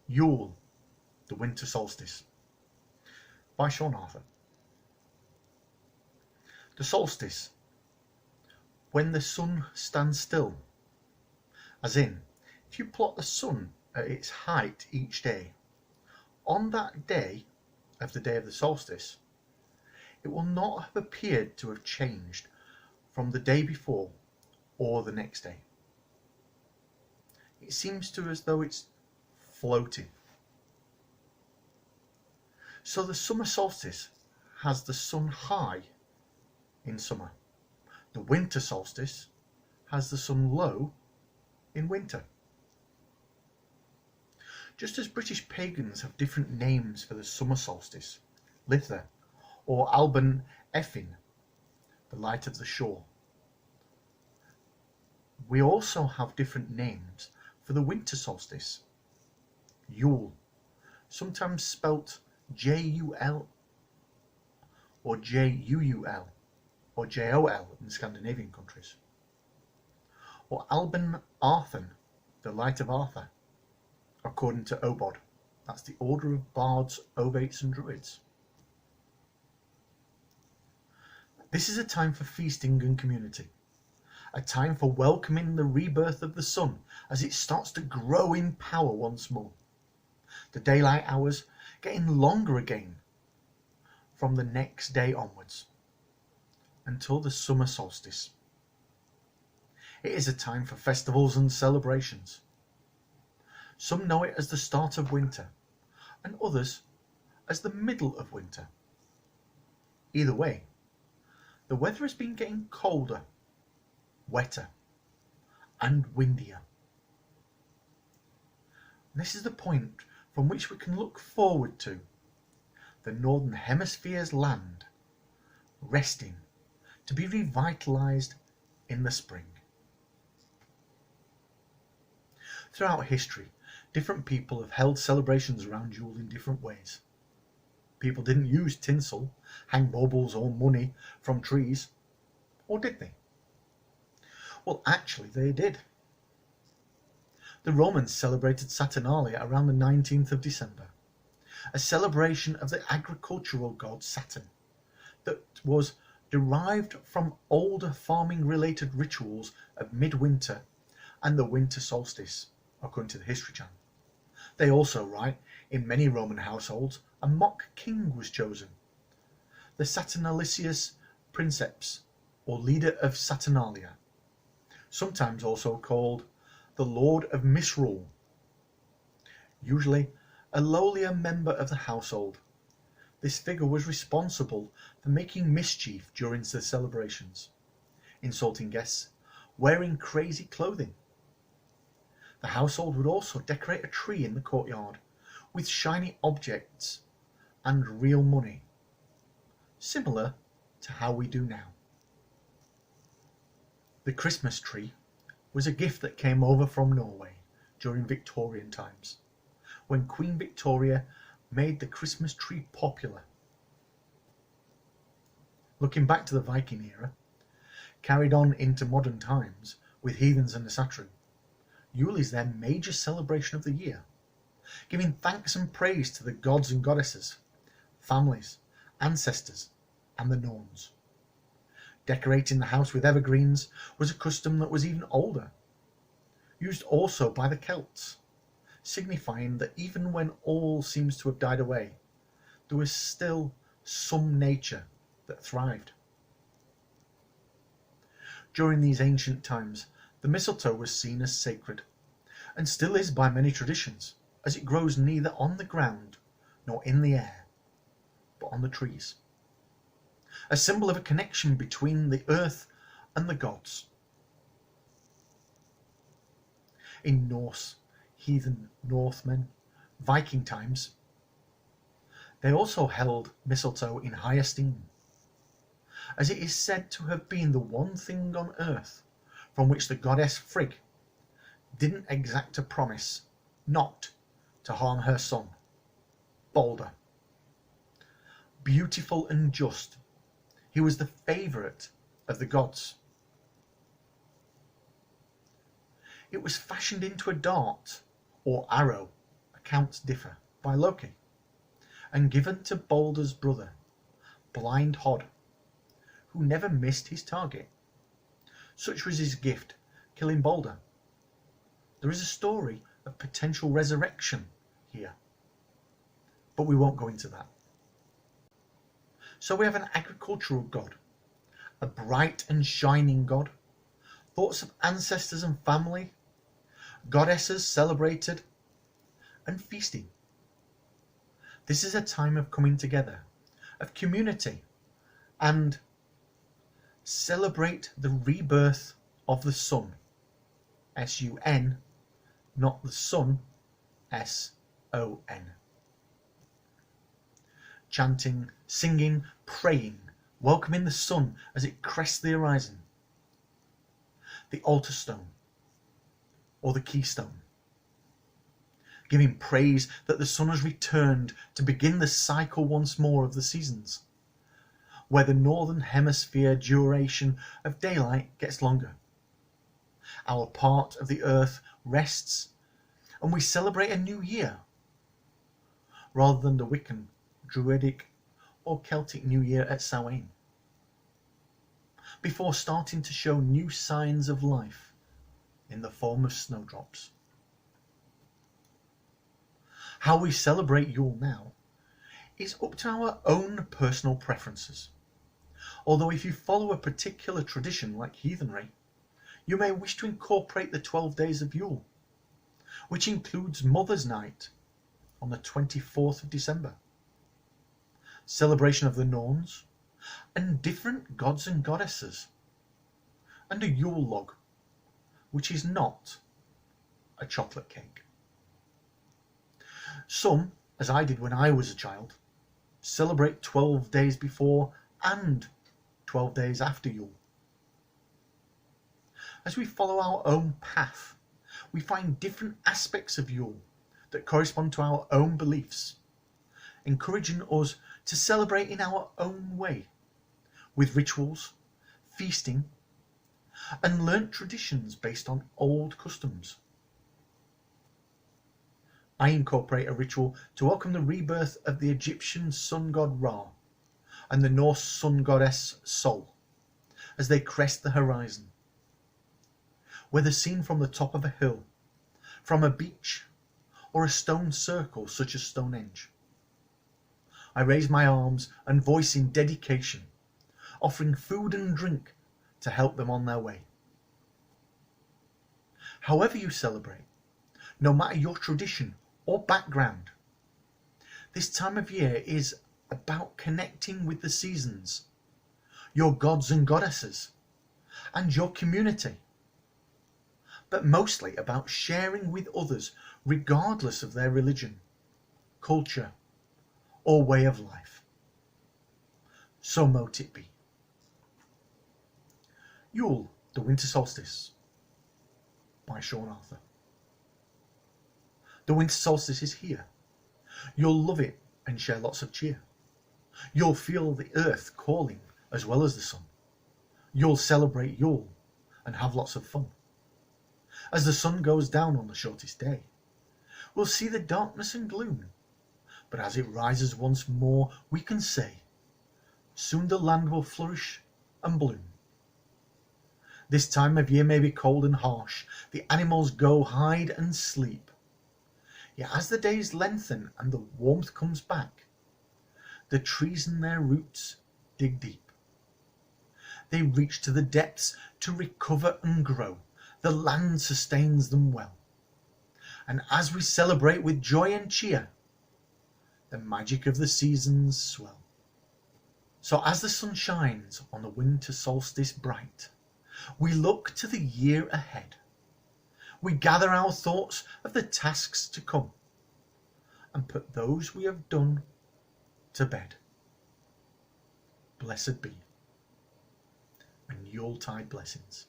Yule, the Winter Solstice, by Sean Arthur. The solstice, when the sun stands still, as in, if you plot the sun at its height each day, on that day of the solstice, it will not have appeared to have changed from the day before or the next day. It seems to as though it's floating. So the summer solstice has the sun high in summer. The winter solstice has the sun low in winter. Just as British pagans have different names for the summer solstice, Litha or Alban Effin, the light of the shore, we also have different names for the winter solstice. Yule, sometimes spelt J-U-L or J-U-U-L or J-O-L in the Scandinavian countries. Or Alban Arthur, the light of Arthur, according to Obod. That's the order of bards, ovates and druids. This is a time for feasting and community. A time for welcoming the rebirth of the sun as it starts to grow in power once more. The daylight hours getting longer again from the next day onwards until the summer solstice. It is a time for festivals and celebrations. Some know it as the start of winter and others as the middle of winter. Either way, the weather has been getting colder, wetter and windier. This is the point from which we can look forward to the Northern Hemisphere's land resting to be revitalized in the spring. Throughout history, different people have held celebrations around Yule in different ways. People didn't use tinsel, hang baubles or money from trees, or did they? Well, actually they did. The Romans celebrated Saturnalia around the 19th of December, a celebration of the agricultural god Saturn that was derived from older farming-related rituals of midwinter and the winter solstice, according to the History Channel. They also write, in many Roman households, a mock king was chosen, the Saturnalicius Princeps, or leader of Saturnalia, sometimes also called the Lord of Misrule, usually a lowlier member of the household. This figure was responsible for making mischief during the celebrations, insulting guests, wearing crazy clothing. The household would also decorate a tree in the courtyard with shiny objects and real money, similar to how we do now. The Christmas tree was a gift that came over from Norway during Victorian times, when Queen Victoria made the Christmas tree popular. Looking back to the Viking era, carried on into modern times with heathens and the Saturn, Yule is their major celebration of the year, giving thanks and praise to the gods and goddesses, families, ancestors, and the Norns. Decorating the house with evergreens was a custom that was even older, used also by the Celts, signifying that even when all seems to have died away, there was still some nature that thrived. During these ancient times, the mistletoe was seen as sacred, and still is by many traditions, as it grows neither on the ground nor in the air, but on the trees, a symbol of a connection between the earth and the gods. In Norse, heathen Northmen, Viking times, they also held mistletoe in high esteem, as it is said to have been the one thing on earth from which the goddess Frigg didn't exact a promise not to harm her son, Balder. Beautiful and just, he was the favourite of the gods. It was fashioned into a dart or arrow, a accounts differ by Loki, and given to Balder's brother, Blind Hod, who never missed his target. Such was his gift, killing Balder. There is a story of potential resurrection here, but we won't go into that. So we have an agricultural god, a bright and shining god, thoughts of ancestors and family, goddesses celebrated, and feasting. This is a time of coming together, of community, and celebrate the rebirth of the sun, S-U-N, not the sun, S-O-N. Chanting, singing, praying, welcoming the sun as it crests the horizon. The altar stone, or the keystone. Giving praise that the sun has returned to begin the cycle once more of the seasons, where the northern hemisphere duration of daylight gets longer. Our part of the earth rests, and we celebrate a new year, rather than the Wiccan, Druidic, or Celtic New Year at Samhain, before starting to show new signs of life in the form of snowdrops. How we celebrate Yule now is up to our own personal preferences. Although if you follow a particular tradition like heathenry, you may wish to incorporate the 12 days of Yule, which includes Mother's Night on the 24th of December, celebration of the Norns, and different gods and goddesses, and a Yule log, which is not a chocolate cake. Some, as I did when I was a child, celebrate 12 days before and 12 days after Yule. As we follow our own path, we find different aspects of Yule that correspond to our own beliefs, encouraging us to celebrate in our own way, with rituals, feasting, and learnt traditions based on old customs. I incorporate a ritual to welcome the rebirth of the Egyptian sun god Ra and the Norse sun goddess Sol as they crest the horizon. Whether seen from the top of a hill, from a beach, or a stone circle such as Stonehenge, I raise my arms and voice in dedication, offering food and drink to help them on their way. However you celebrate, no matter your tradition or background, this time of year is about connecting with the seasons, your gods and goddesses, and your community, but mostly about sharing with others regardless of their religion, culture, or way of life. So mote it be. Yule, the Winter Solstice, by Sean Arthur. The winter solstice is here. You'll love it and share lots of cheer. You'll feel the earth calling as well as the sun. You'll celebrate Yule and have lots of fun. As the sun goes down on the shortest day, we'll see the darkness and gloom, but as it rises once more, we can say, soon the land will flourish and bloom. This time of year may be cold and harsh, the animals go hide and sleep. Yet as the days lengthen and the warmth comes back, the trees and their roots dig deep. They reach to the depths to recover and grow. The land sustains them well. And as we celebrate with joy and cheer, the magic of the seasons swell. So as the sun shines on the winter solstice bright, we look to the year ahead. We gather our thoughts of the tasks to come and put those we have done to bed. Blessed be, and Yuletide blessings.